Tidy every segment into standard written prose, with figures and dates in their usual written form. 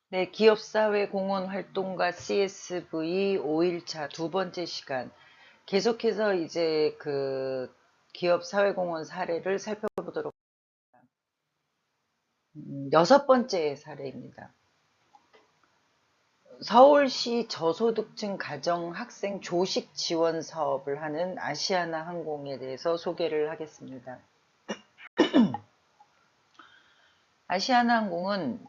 네, 기업사회공헌 활동가 CSV 5일차 두 번째 시간. 계속해서 이제 그 기업사회공헌 사례를 살펴보도록 여섯 번째 사례입니다. 서울시 저소득층 가정 학생 조식 지원 사업을 하는 아시아나 항공에 대해서 소개를 하겠습니다. 아시아나 항공은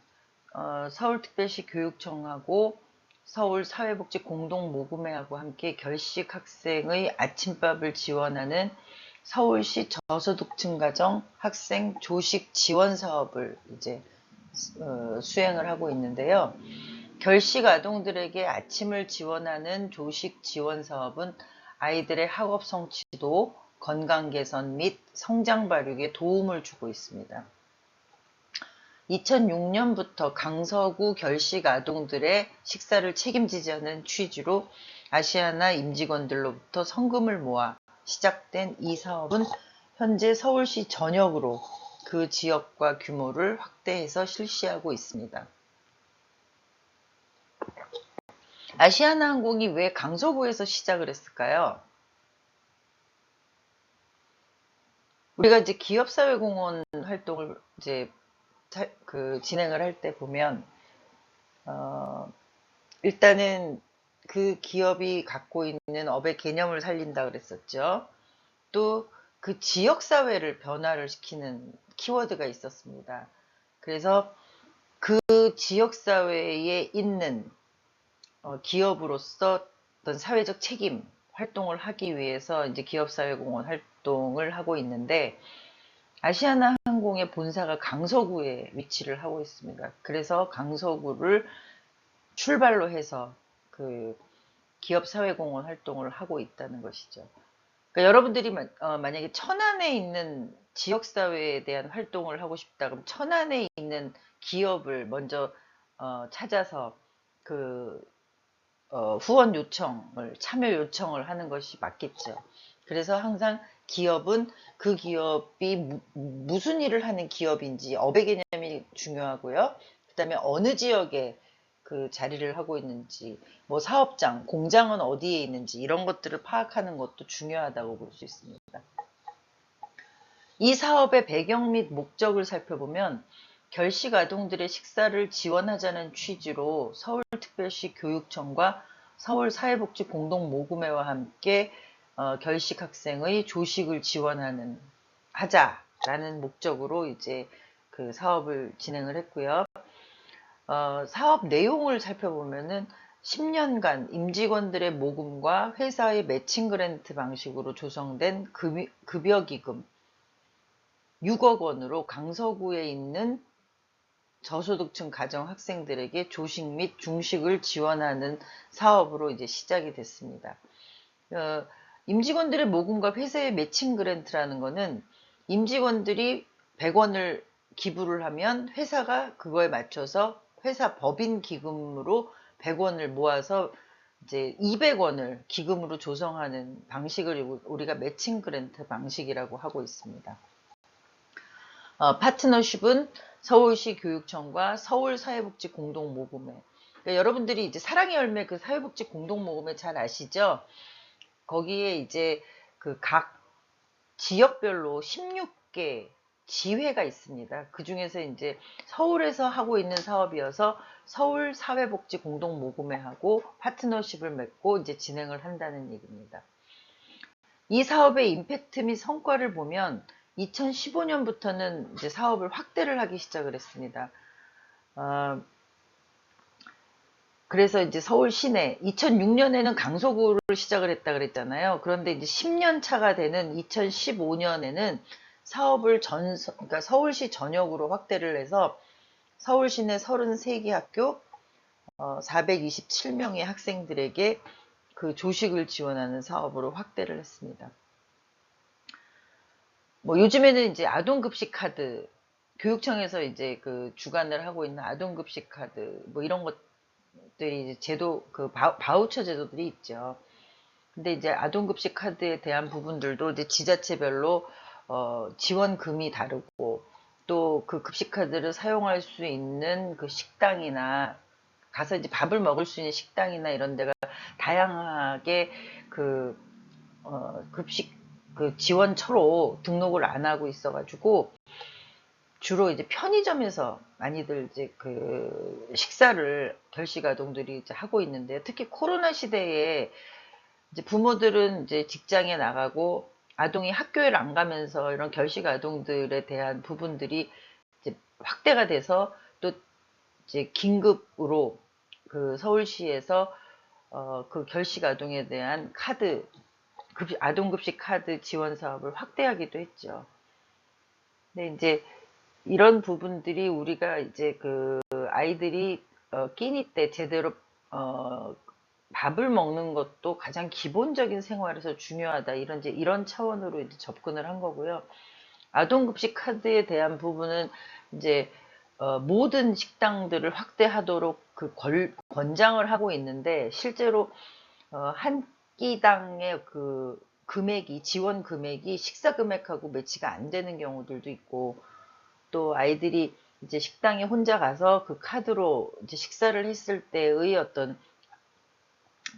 서울특별시 교육청하고 서울사회복지공동모금회하고 함께 결식 학생의 아침밥을 지원하는 서울시 저소득층 가정 학생 조식 지원 사업을 이제 수행을 하고 있는데요. 결식 아동들에게 아침을 지원하는 조식 지원 사업은 아이들의 학업 성취도, 건강 개선 및 성장 발육에 도움을 주고 있습니다. 2006년부터 강서구 결식 아동들의 식사를 책임지자는 취지로 아시아나 임직원들로부터 성금을 모아 시작된 이 사업은 현재 서울시 전역으로 그 지역과 규모를 확대해서 실시하고 있습니다. 아시아나 항공이 왜 강서구에서 시작을 했을까요? 우리가 이제 기업사회공헌 활동을 이제 진행을 할 때 보면 일단은 그 기업이 갖고 있는 업의 개념을 살린다 그랬었죠. 또 그 지역사회를 변화를 시키는 키워드가 있었습니다. 그래서 그 지역사회에 있는 기업으로서 어떤 사회적 책임 활동을 하기 위해서 이제 기업사회공헌 활동을 하고 있는데 아시아나 항공의 본사가 강서구에 위치를 하고 있습니다. 그래서 강서구를 출발로 해서 그 기업사회공헌 활동을 하고 있다는 것이죠. 그러니까 여러분들이 만약에 천안에 있는 지역사회에 대한 활동을 하고 싶다 그럼 천안에 있는 기업을 먼저 찾아서 그 후원 요청을 참여 요청을 하는 것이 맞겠죠. 그래서 항상 기업은 그 기업이 무슨 일을 하는 기업인지 업의 개념이 중요하고요. 그 다음에 어느 지역에 그 자리를 하고 있는지, 뭐 사업장, 공장은 어디에 있는지 이런 것들을 파악하는 것도 중요하다고 볼 수 있습니다. 이 사업의 배경 및 목적을 살펴보면 결식 아동들의 식사를 지원하자는 취지로 서울특별시 교육청과 서울사회복지공동모금회와 함께 결식 학생의 조식을 지원하는 하자라는 목적으로 이제 그 사업을 진행을 했고요. 사업 내용을 살펴보면은 10년간 임직원들의 모금과 회사의 매칭 그랜트 방식으로 조성된 급여기금 6억 원으로 강서구에 있는 저소득층 가정 학생들에게 조식 및 중식을 지원하는 사업으로 이제 시작이 됐습니다. 임직원들의 모금과 회사의 매칭 그랜트라는 거는 임직원들이 100원을 기부를 하면 회사가 그거에 맞춰서 회사 법인 기금으로 100원을 모아서 이제 200원을 기금으로 조성하는 방식을 우리가 매칭 그랜트 방식이라고 하고 있습니다. 파트너십은 서울시 교육청과 서울사회복지 공동모금회. 그러니까 여러분들이 이제 사랑의 열매 그 사회복지 공동모금회 잘 아시죠? 거기에 이제 그 각 지역별로 16개 지회가 있습니다. 그 중에서 이제 서울에서 하고 있는 사업이어서 서울사회복지 공동모금회하고 파트너십을 맺고 이제 진행을 한다는 얘기입니다. 이 사업의 임팩트 및 성과를 보면 2015년부터는 이제 사업을 확대를 하기 시작을 했습니다. 그래서 이제 서울 시내 2006년에는 강서구를 시작을 했다 그랬잖아요. 그런데 이제 10년 차가 되는 2015년에는 사업을 그러니까 서울시 전역으로 확대를 해서 서울 시내 33개 학교 427명의 학생들에게 그 조식을 지원하는 사업으로 확대를 했습니다. 뭐 요즘에는 이제 아동급식 카드, 교육청에서 이제 그 주관을 하고 있는 아동급식 카드, 뭐 이런 것들이 이제 제도, 그 바우처 제도들이 있죠. 근데 이제 아동급식 카드에 대한 부분들도 이제 지자체별로 지원금이 다르고 또 그 급식 카드를 사용할 수 있는 그 식당이나 가서 이제 밥을 먹을 수 있는 식당이나 이런 데가 다양하게 그 급식 그 지원처로 등록을 안 하고 있어가지고 주로 이제 편의점에서 많이들 이제 그 식사를 결식 아동들이 이제 하고 있는데요. 특히 코로나 시대에 이제 부모들은 이제 직장에 나가고 아동이 학교를 안 가면서 이런 결식 아동들에 대한 부분들이 이제 확대가 돼서 또 이제 긴급으로 그 서울시에서 그 결식 아동에 대한 아동급식 카드 지원 사업을 확대하기도 했죠. 근데 이제 이런 부분들이 우리가 이제 그 아이들이 끼니 때 제대로 어, 밥을 먹는 것도 가장 기본적인 생활에서 중요하다. 이런 차원으로 이제 접근을 한 거고요. 아동급식 카드에 대한 부분은 이제 모든 식당들을 확대하도록 권장을 하고 있는데 실제로 한 끼당의 그 지원 금액이 식사 금액하고 매치가 안 되는 경우들도 있고 또 아이들이 이제 식당에 혼자 가서 그 카드로 이제 식사를 했을 때의 어떤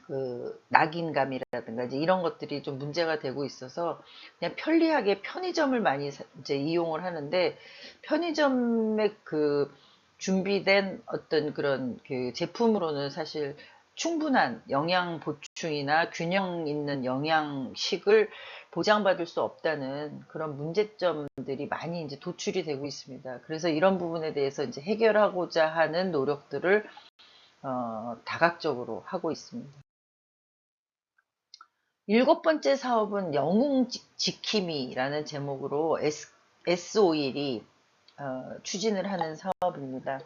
그 낙인감이라든가 이제 이런 것들이 좀 문제가 되고 있어서 그냥 편리하게 편의점을 많이 이제 이용을 하는데 편의점에 그 준비된 어떤 그런 그 제품으로는 사실 충분한 영양 보충이나 균형 있는 영양식을 보장받을 수 없다는 그런 문제점들이 많이 이제 도출이 되고 있습니다. 그래서 이런 부분에 대해서 이제 해결하고자 하는 노력들을 다각적으로 하고 있습니다. 일곱 번째 사업은 영웅 지킴이라는 제목으로 S-오일이 추진을 하는 사업입니다.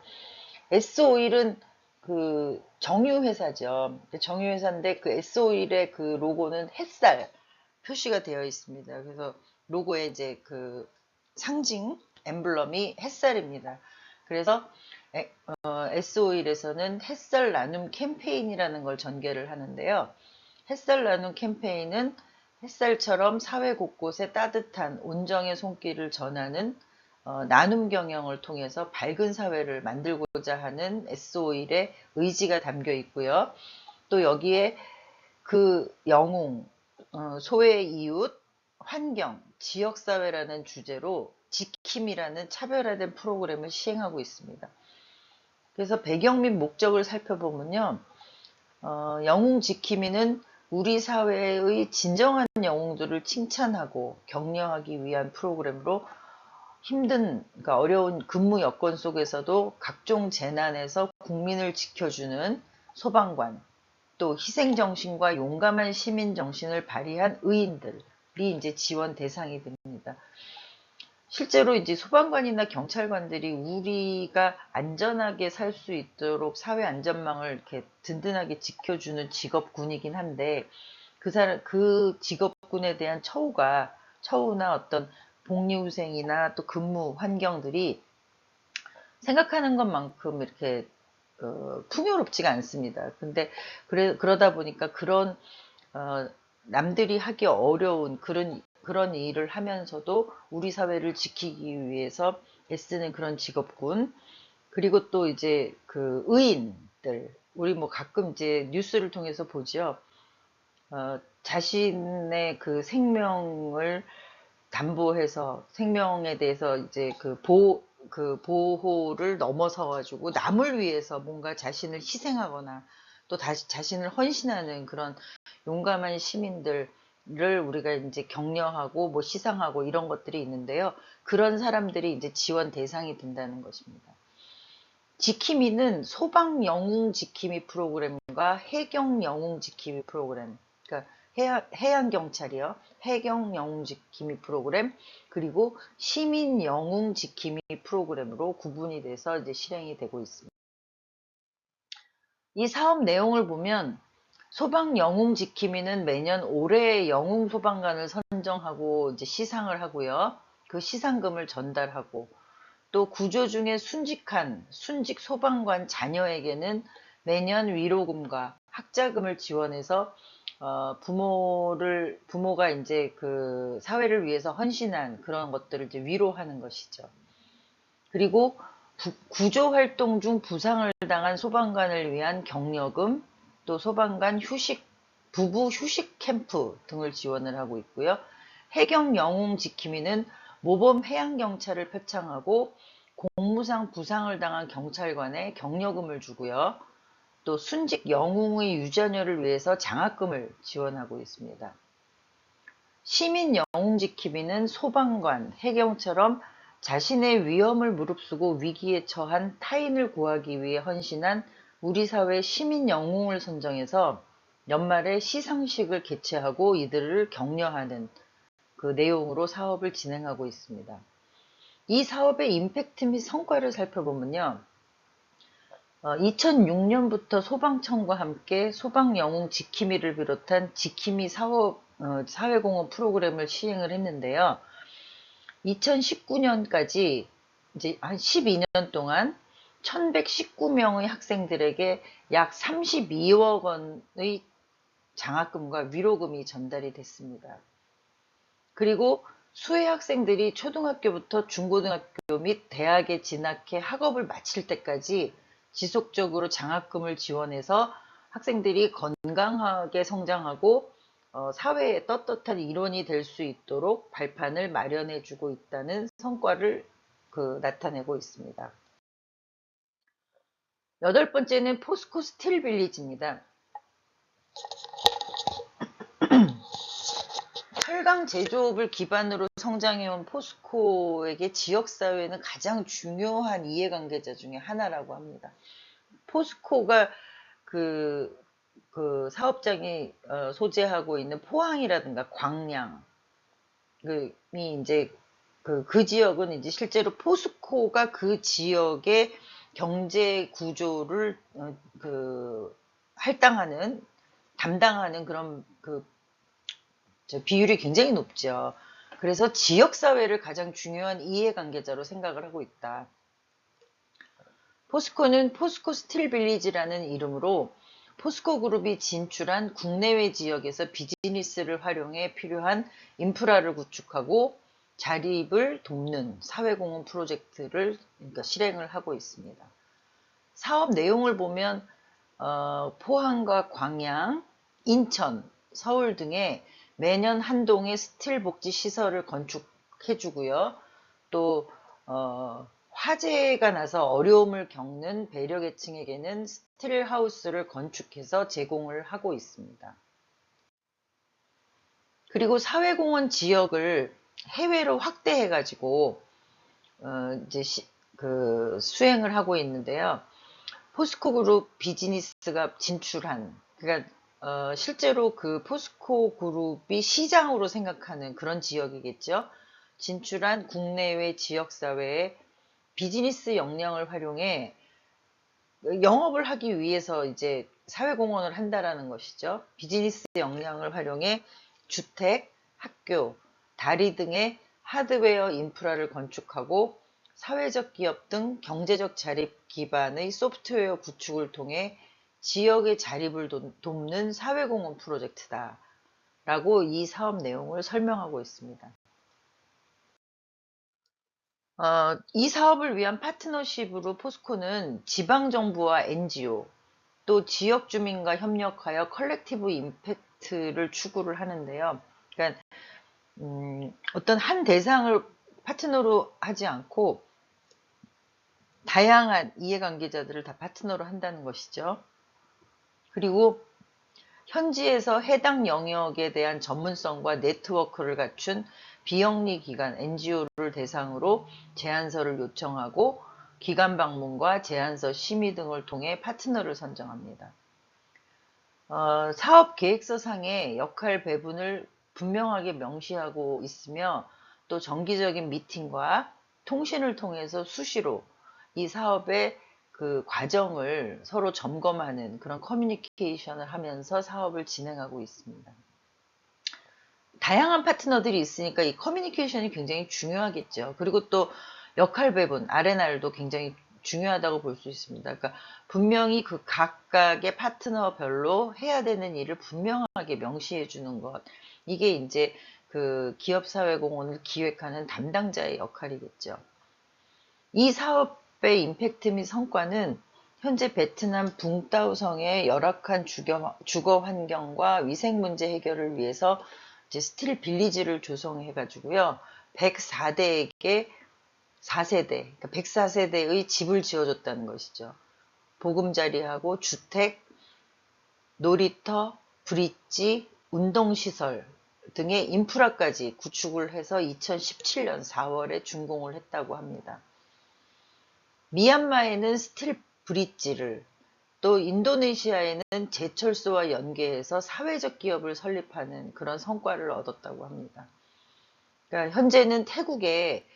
S-오일은 그 정유회사죠. 정유회사인데 그 S-오일의 그 로고는 햇살 표시가 되어 있습니다. 그래서 로고의 이제 그 상징 엠블럼이 햇살입니다. 그래서 S-오일에서는 햇살 나눔 캠페인이라는 걸 전개를 하는데요. 햇살 나눔 캠페인은 햇살처럼 사회 곳곳에 따뜻한 온정의 손길을 전하는 나눔 경영을 통해서 밝은 사회를 만들고자 하는 S-오일의 의지가 담겨 있고요. 또 여기에 그 영웅, 소외 이웃, 환경, 지역사회라는 주제로 지킴이라는 차별화된 프로그램을 시행하고 있습니다. 그래서 배경 및 목적을 살펴보면요. 영웅 지킴이는 우리 사회의 진정한 영웅들을 칭찬하고 격려하기 위한 프로그램으로 그러니까 어려운 근무 여건 속에서도 각종 재난에서 국민을 지켜주는 소방관, 또 희생정신과 용감한 시민정신을 발휘한 의인들이 이제 지원 대상이 됩니다. 실제로 이제 소방관이나 경찰관들이 우리가 안전하게 살 수 있도록 사회 안전망을 이렇게 든든하게 지켜주는 직업군이긴 한데 그 직업군에 대한 처우나 어떤 복리후생이나 또 근무 환경들이 생각하는 것만큼 이렇게 풍요롭지가 않습니다. 근데 그러다 보니까 그런 남들이 하기 어려운 그런 일을 하면서도 우리 사회를 지키기 위해서 애쓰는 그런 직업군, 그리고 또 이제 그 의인들, 우리 뭐 가끔 이제 뉴스를 통해서 보죠. 자신의 그 생명을 담보해서 생명에 대해서 이제 그 보호를 넘어서 가지고 남을 위해서 뭔가 자신을 희생하거나 또 다시 자신을 헌신하는 그런 용감한 시민들을 우리가 이제 격려하고 뭐 시상하고 이런 것들이 있는데요. 그런 사람들이 이제 지원 대상이 된다는 것입니다. 지킴이는 소방 영웅 지킴이 프로그램과 해경 영웅 지킴이 프로그램, 그러니까 해양 경찰이요, 해경 영웅 지킴이 프로그램, 그리고 시민 영웅 지킴이 프로그램으로 구분이 돼서 이제 실행이 되고 있습니다. 이 사업 내용을 보면 소방 영웅 지킴이는 매년 올해의 영웅 소방관을 선정하고 이제 시상을 하고요. 그 시상금을 전달하고 또 구조 중에 순직 소방관 자녀에게는 매년 위로금과 학자금을 지원해서 부모가 이제 그 사회를 위해서 헌신한 그런 것들을 이제 위로하는 것이죠. 그리고 구조활동 중 부상을 당한 소방관을 위한 격려금, 또 소방관 부부 휴식 캠프 등을 지원을 하고 있고요. 해경 영웅 지킴이는 모범 해양경찰을 표창하고 공무상 부상을 당한 경찰관에 격려금을 주고요. 또 순직 영웅의 유자녀를 위해서 장학금을 지원하고 있습니다. 시민 영웅 지킴이는 소방관, 해경처럼 자신의 위험을 무릅쓰고 위기에 처한 타인을 구하기 위해 헌신한 우리 사회 시민 영웅을 선정해서 연말에 시상식을 개최하고 이들을 격려하는 그 내용으로 사업을 진행하고 있습니다. 이 사업의 임팩트 및 성과를 살펴보면요. 2006년부터 소방청과 함께 소방영웅 지킴이를 비롯한 지킴이 사회공헌 프로그램을 시행을 했는데요. 2019년까지 이제 한 12년 동안 1119명의 학생들에게 약 32억 원의 장학금과 위로금이 전달이 됐습니다. 그리고 수혜 학생들이 초등학교부터 중고등학교 및 대학에 진학해 학업을 마칠 때까지 지속적으로 장학금을 지원해서 학생들이 건강하게 성장하고 사회의 떳떳한 일원이 될 수 있도록 발판을 마련해 주고 있다는 성과를 나타내고 있습니다. 여덟 번째는 포스코 스틸 빌리지입니다. 철강 제조업을 기반으로 성장해온 포스코에게 지역사회는 가장 중요한 이해관계자 중에 하나라고 합니다. 포스코가 그 사업장이 소재하고 있는 포항이라든가 광양이 이제 그 지역은 이제 실제로 포스코가 그 지역의 경제 구조를 담당하는 그런 비율이 굉장히 높죠. 그래서 지역사회를 가장 중요한 이해관계자로 생각을 하고 있다. 포스코는 포스코 스틸 빌리지라는 이름으로 포스코 그룹이 진출한 국내외 지역에서 비즈니스를 활용해 필요한 인프라를 구축하고 자립을 돕는 사회공헌 프로젝트를 실행을 하고 있습니다. 사업 내용을 보면 포항과 광양, 인천, 서울 등에 매년 한 동의 스틸 복지 시설을 건축해주고요. 또 화재가 나서 어려움을 겪는 배려계층에게는 스틸 하우스를 건축해서 제공을 하고 있습니다. 그리고 사회공헌 지역을 해외로 확대해가지고 이제 수행을 하고 있는데요. 포스코 그룹 비즈니스가 진출한, 그러니까 실제로 그 포스코 그룹이 시장으로 생각하는 그런 지역이겠죠. 진출한 국내외 지역사회의 비즈니스 역량을 활용해 영업을 하기 위해서 이제 사회공헌을 한다라는 것이죠. 비즈니스 역량을 활용해 주택, 학교, 다리 등의 하드웨어 인프라를 건축하고 사회적 기업 등 경제적 자립 기반의 소프트웨어 구축을 통해 지역의 자립을 돕는 사회공헌 프로젝트다 라고 이 사업 내용을 설명하고 있습니다. 이 사업을 위한 파트너십으로 포스코는 지방정부와 NGO, 또 지역 주민과 협력하여 컬렉티브 임팩트를 추구를 하는데요. 그러니까 어떤 한 대상을 파트너로 하지 않고 다양한 이해관계자들을 다 파트너로 한다는 것이죠. 그리고 현지에서 해당 영역에 대한 전문성과 네트워크를 갖춘 비영리 기관 NGO를 대상으로 제안서를 요청하고 기관 방문과 제안서 심의 등을 통해 파트너를 선정합니다. 사업 계획서상의 역할 배분을 분명하게 명시하고 있으며 또 정기적인 미팅과 통신을 통해서 수시로 이 사업의 그 과정을 서로 점검하는 그런 커뮤니케이션을 하면서 사업을 진행하고 있습니다. 다양한 파트너들이 있으니까 이 커뮤니케이션이 굉장히 중요하겠죠. 그리고 또 역할 배분, R&R도 굉장히 중요하다고 볼 수 있습니다. 그러니까 분명히 그 각각의 파트너별로 해야 되는 일을 분명하게 명시해 주는 것. 이게 이제 그 기업사회공헌을 기획하는 담당자의 역할이겠죠. 이 사업 기업의 임팩트 및 성과는 현재 베트남 붕따오성의 열악한 주거 환경과 위생 문제 해결을 위해서 이제 스틸 빌리지를 조성해가지고요. 104대에게 4세대, 그러니까 104세대의 집을 지어줬다는 것이죠. 보금자리하고 주택, 놀이터, 브릿지, 운동시설 등의 인프라까지 구축을 해서 2017년 4월에 준공을 했다고 합니다. 미얀마에는 스틸 브릿지를, 또 인도네시아에는 제철소와 연계해서 사회적 기업을 설립하는 그런 성과를 얻었다고 합니다. 그러니까 현재는 태국에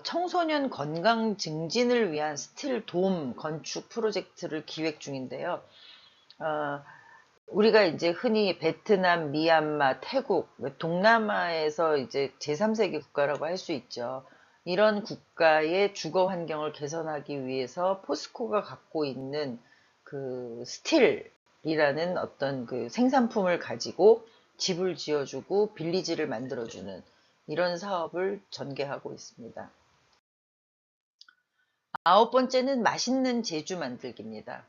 청소년 건강 증진을 위한 스틸 돔 건축 프로젝트를 기획 중인데요. 우리가 이제 흔히 베트남, 미얀마, 태국, 동남아에서 이제 제3세계 국가라고 할 수 있죠. 이런 국가의 주거 환경을 개선하기 위해서 포스코가 갖고 있는 그 스틸이라는 어떤 그 생산품을 가지고 집을 지어주고 빌리지를 만들어주는 이런 사업을 전개하고 있습니다. 9번째는 맛있는 제주 만들기입니다.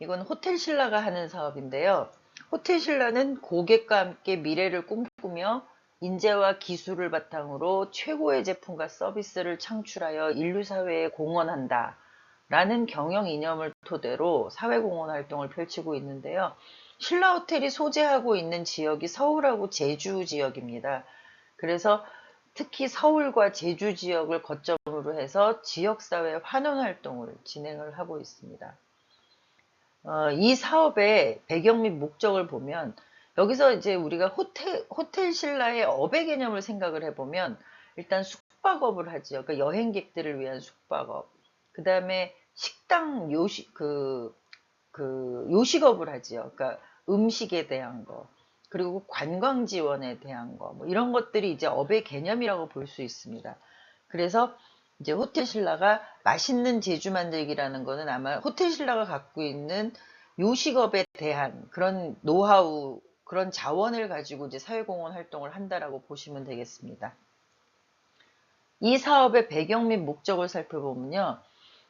이건 호텔신라가 하는 사업인데요. 호텔신라는 고객과 함께 미래를 꿈꾸며 인재와 기술을 바탕으로 최고의 제품과 서비스를 창출하여 인류사회에 공헌한다 라는 경영 이념을 토대로 사회공헌 활동을 펼치고 있는데요. 신라호텔이 소재하고 있는 지역이 서울하고 제주 지역입니다. 그래서 특히 서울과 제주 지역을 거점으로 해서 지역사회 환원 활동을 진행을 하고 있습니다. 이 사업의 배경 및 목적을 보면 여기서 이제 우리가 호텔 신라의 업의 개념을 생각을 해보면 일단 숙박업을 하죠. 그러니까 여행객들을 위한 숙박업. 그 다음에 식당 요식업을 하죠. 그러니까 음식에 대한 거. 그리고 관광 지원에 대한 거. 뭐 이런 것들이 이제 업의 개념이라고 볼 수 있습니다. 그래서 이제 호텔 신라가 맛있는 제주 만들기라는 거는 아마 호텔 신라가 갖고 있는 요식업에 대한 그런 노하우, 그런 자원을 가지고 이제 사회공헌 활동을 한다라고 보시면 되겠습니다. 이 사업의 배경 및 목적을 살펴보면요.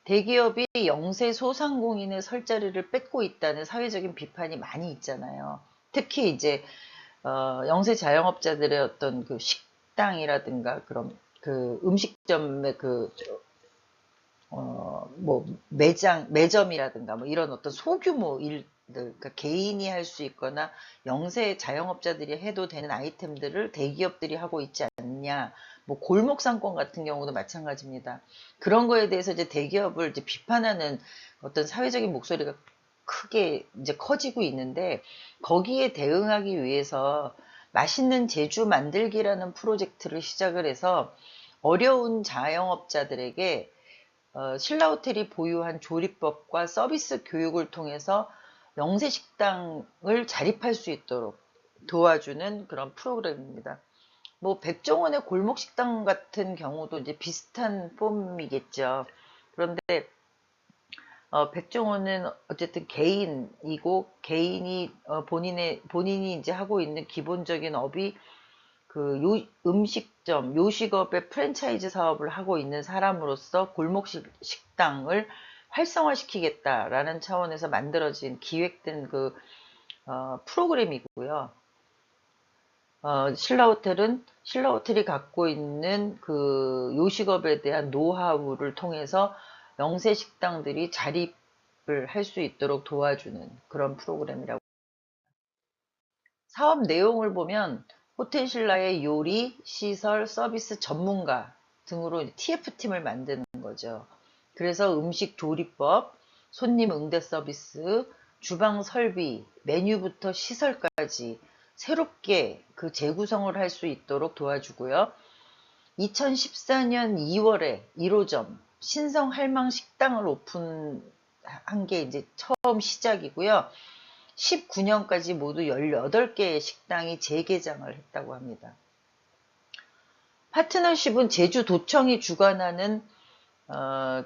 대기업이 영세 소상공인의 설자리를 뺏고 있다는 사회적인 비판이 많이 있잖아요. 특히 이제 영세 자영업자들의 어떤 그 식당이라든가 그런 그 음식점의 뭐 매점이라든가 뭐 이런 어떤 소규모 일들, 그러니까 개인이 할 수 있거나 영세 자영업자들이 해도 되는 아이템들을 대기업들이 하고 있지 않냐. 뭐 골목 상권 같은 경우도 마찬가지입니다. 그런 거에 대해서 이제 대기업을 이제 비판하는 어떤 사회적인 목소리가 크게 이제 커지고 있는데 거기에 대응하기 위해서 맛있는 제주 만들기라는 프로젝트를 시작을 해서 어려운 자영업자들에게 신라호텔이 보유한 조리법과 서비스 교육을 통해서 영세식당을 자립할 수 있도록 도와주는 그런 프로그램입니다. 뭐 백종원의 골목식당 같은 경우도 이제 비슷한 폼이겠죠. 그런데 백종원은 어쨌든 개인이고 개인이 본인이 이제 하고 있는 기본적인 업이 그 음식점, 요식업의 프랜차이즈 사업을 하고 있는 사람으로서 골목 식당을 활성화시키겠다라는 차원에서 만들어진 기획된 그 프로그램이고요. 신라호텔이 갖고 있는 그 요식업에 대한 노하우를 통해서 영세 식당들이 자립을 할 수 있도록 도와주는 그런 프로그램이라고. 사업 내용을 보면 호텔 신라의 요리, 시설, 서비스 전문가 등으로 TF팀을 만드는 거죠. 그래서 음식 조리법, 손님 응대 서비스, 주방 설비, 메뉴부터 시설까지 새롭게 그 재구성을 할 수 있도록 도와주고요. 2014년 2월에 1호점 신성 할망 식당을 오픈한 게 이제 처음 시작이고요. 19년까지 모두 18개의 식당이 재개장을 했다고 합니다. 파트너십은 제주도청이 주관하는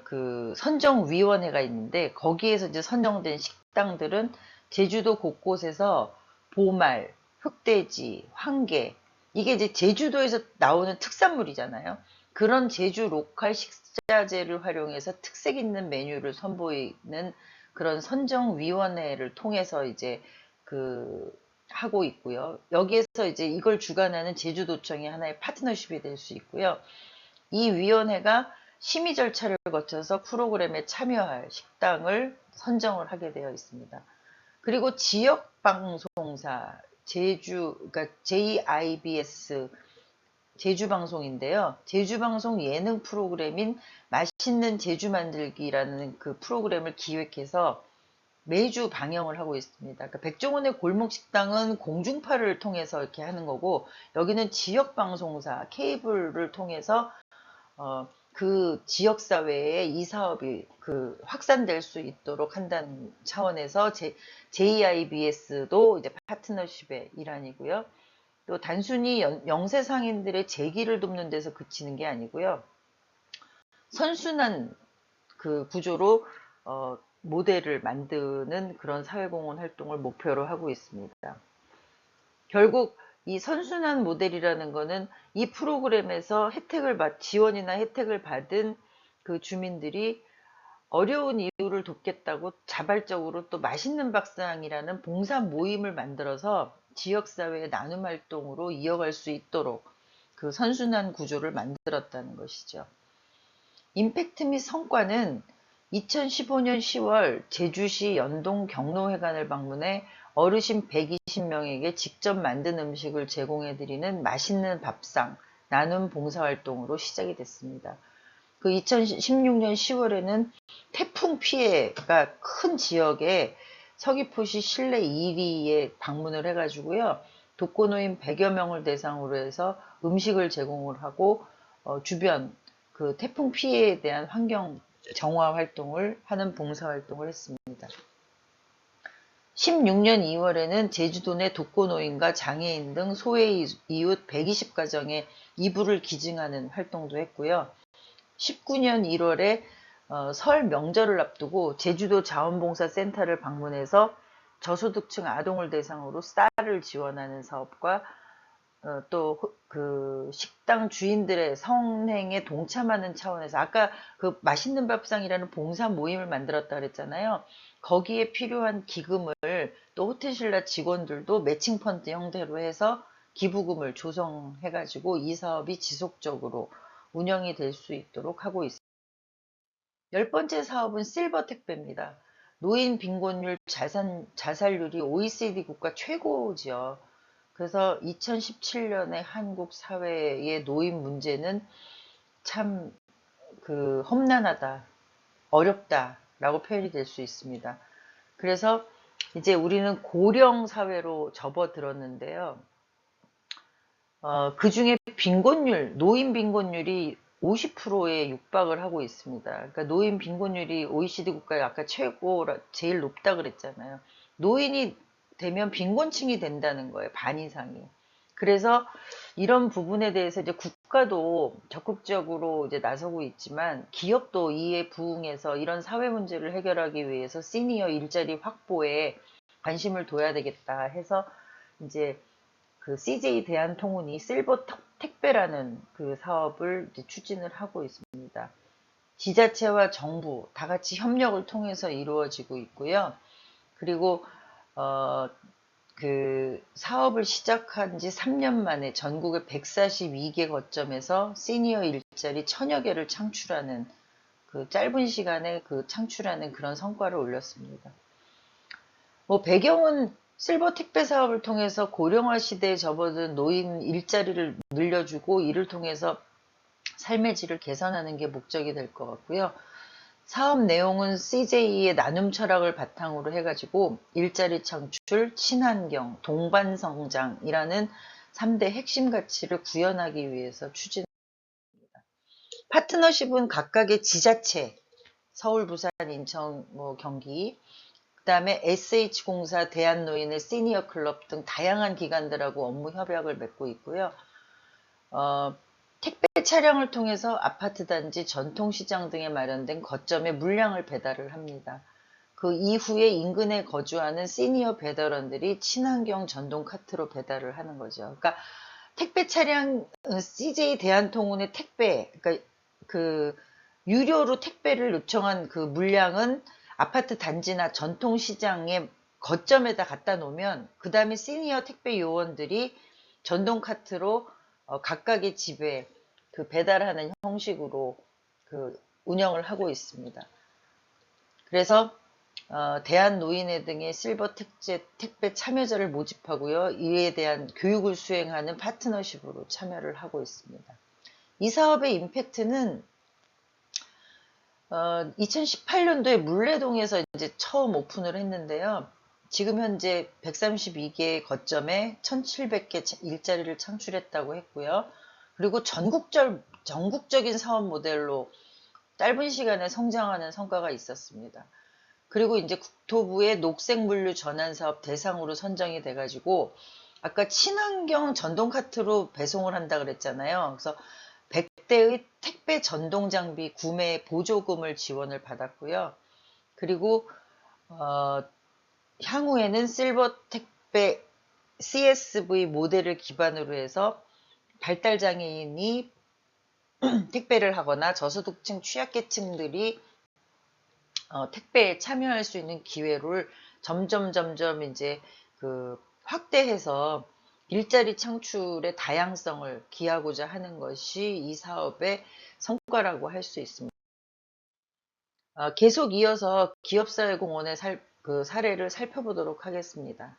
그 선정위원회가 있는데 거기에서 이제 선정된 식당들은 제주도 곳곳에서 보말, 흑돼지, 황게 이게 이제 제주도에서 나오는 특산물이잖아요. 그런 제주 로컬 식자재를 활용해서 특색 있는 메뉴를 선보이는 그런 선정위원회를 통해서 이제 하고 있고요. 여기에서 이제 이걸 주관하는 제주도청이 하나의 파트너십이 될 수 있고요. 이 위원회가 심의 절차를 거쳐서 프로그램에 참여할 식당을 선정을 하게 되어 있습니다. 그리고 지역방송사, 그러니까 JIBS, 제주방송인데요. 제주방송 예능 프로그램인 맛있는 제주 만들기라는 그 프로그램을 기획해서 매주 방영을 하고 있습니다. 그러니까 백종원의 골목식당은 공중파를 통해서 이렇게 하는 거고, 여기는 지역방송사, 케이블을 통해서 그 지역사회에 이 사업이 확산될 수 있도록 한다는 차원에서 JIBS도 이제 파트너십의 일환이고요. 또 단순히 영세상인들의 재기를 돕는 데서 그치는 게 아니고요. 선순환 구조로 모델을 만드는 그런 사회공헌 활동을 목표로 하고 있습니다. 결국 이 선순환 모델이라는 거는 이 프로그램에서 지원이나 혜택을 받은 그 주민들이 어려운 이유를 돕겠다고 자발적으로 또 맛있는 밥상이라는 봉사 모임을 만들어서 지역사회의 나눔 활동으로 이어갈 수 있도록 그 선순환 구조를 만들었다는 것이죠. 임팩트 및 성과는 2015년 10월 제주시 연동 경로회관을 방문해 어르신 120명에게 직접 만든 음식을 제공해드리는 맛있는 밥상, 나눔 봉사활동으로 시작이 됐습니다. 그 2016년 10월에는 태풍 피해가 큰 지역에 서귀포시 실내 1위에 방문을 해가지고요. 독거노인 100여 명을 대상으로 해서 음식을 제공을 하고 주변 그 태풍 피해에 대한 환경 정화 활동을 하는 봉사 활동을 했습니다. 16년 2월에는 제주도 내 독거노인과 장애인 등 소외 이웃 120가정에 이불을 기증하는 활동도 했고요. 19년 1월에 설 명절을 앞두고 제주도 자원봉사센터를 방문해서 저소득층 아동을 대상으로 쌀을 지원하는 사업과 또 그 식당 주인들의 성행에 동참하는 차원에서 아까 그 맛있는 밥상이라는 봉사 모임을 만들었다 그랬잖아요. 거기에 필요한 기금을 또 호텔신라 직원들도 매칭 펀드 형태로 해서 기부금을 조성해가지고 이 사업이 지속적으로 운영이 될 수 있도록 하고 있습니다. 10번째 사업은 실버 택배입니다. 노인 빈곤율, 자살률이 OECD 국가 최고지요. 그래서 2017년에 한국 사회의 노인 문제는 참 험난하다, 어렵다라고 표현이 될 수 있습니다. 그래서 이제 우리는 고령 사회로 접어들었는데요. 그 중에 노인 빈곤율이 50%에 육박을 하고 있습니다. 그러니까 노인 빈곤율이 OECD 국가에 아까 제일 높다 그랬잖아요. 노인이 되면 빈곤층이 된다는 거예요. 반 이상이. 그래서 이런 부분에 대해서 이제 국가도 적극적으로 이제 나서고 있지만 기업도 이에 부응해서 이런 사회 문제를 해결하기 위해서 시니어 일자리 확보에 관심을 둬야 되겠다 해서 이제 그 CJ 대한통운이 실버 택배라는 그 사업을 이제 추진을 하고 있습니다. 지자체와 정부 다 같이 협력을 통해서 이루어지고 있고요. 그리고 그 사업을 시작한 지 3년 만에 전국의 142개 거점에서 시니어 일자리 1000여 개를 창출하는 그 짧은 시간에 창출하는 그런 성과를 올렸습니다. 배경은 실버 택배 사업을 통해서 고령화 시대에 접어든 노인 일자리를 늘려주고 이를 통해서 삶의 질을 개선하는 게 목적이 될 것 같고요. 사업 내용은 CJ의 나눔 철학을 바탕으로 해가지고 일자리 창출, 친환경, 동반 성장이라는 3대 핵심 가치를 구현하기 위해서 추진합니다. 파트너십은 각각의 지자체, 서울, 부산, 인천, 경기, 그 다음에 SH공사, 대한노인의 시니어 클럽 등 다양한 기관들하고 업무 협약을 맺고 있고요. 택배 차량을 통해서 아파트 단지, 전통시장 등에 마련된 거점에 물량을 배달을 합니다. 그 이후에 인근에 거주하는 시니어 배달원들이 친환경 전동 카트로 배달을 하는 거죠. 그러니까 택배 차량, CJ 대한통운의 택배, 그러니까 유료로 택배를 요청한 그 물량은 아파트 단지나 전통시장의 거점에다 갖다 놓으면 그 다음에 시니어 택배 요원들이 전동 카트로 각각의 집에 그 배달하는 형식으로 그 운영을 하고 있습니다. 그래서 대한노인회 등의 실버 택배 참여자를 모집하고요. 이에 대한 교육을 수행하는 파트너십으로 참여를 하고 있습니다. 이 사업의 임팩트는 2018년도에 물레동에서 이제 처음 오픈을 했는데요. 지금 현재 132개 거점에 1,700개 일자리를 창출했다고 했고요. 그리고 전국적인 사업 모델로 짧은 시간에 성장하는 성과가 있었습니다. 그리고 이제 국토부의 녹색물류 전환 사업 대상으로 선정이 돼가지고 아까 친환경 전동카트로 배송을 한다 그랬잖아요. 그래서 100대의 택배 전동 장비 구매 보조금을 지원을 받았고요. 그리고 향후에는 실버 택배 CSV 모델을 기반으로 해서 발달장애인이 택배를 하거나 저소득층 취약계층들이 택배에 참여할 수 있는 기회를 점점 이제 그 확대해서 일자리 창출의 다양성을 기하고자 하는 것이 이 사업의 성과라고 할 수 있습니다. 계속 이어서 기업사회공헌의 그 사례를 살펴보도록 하겠습니다.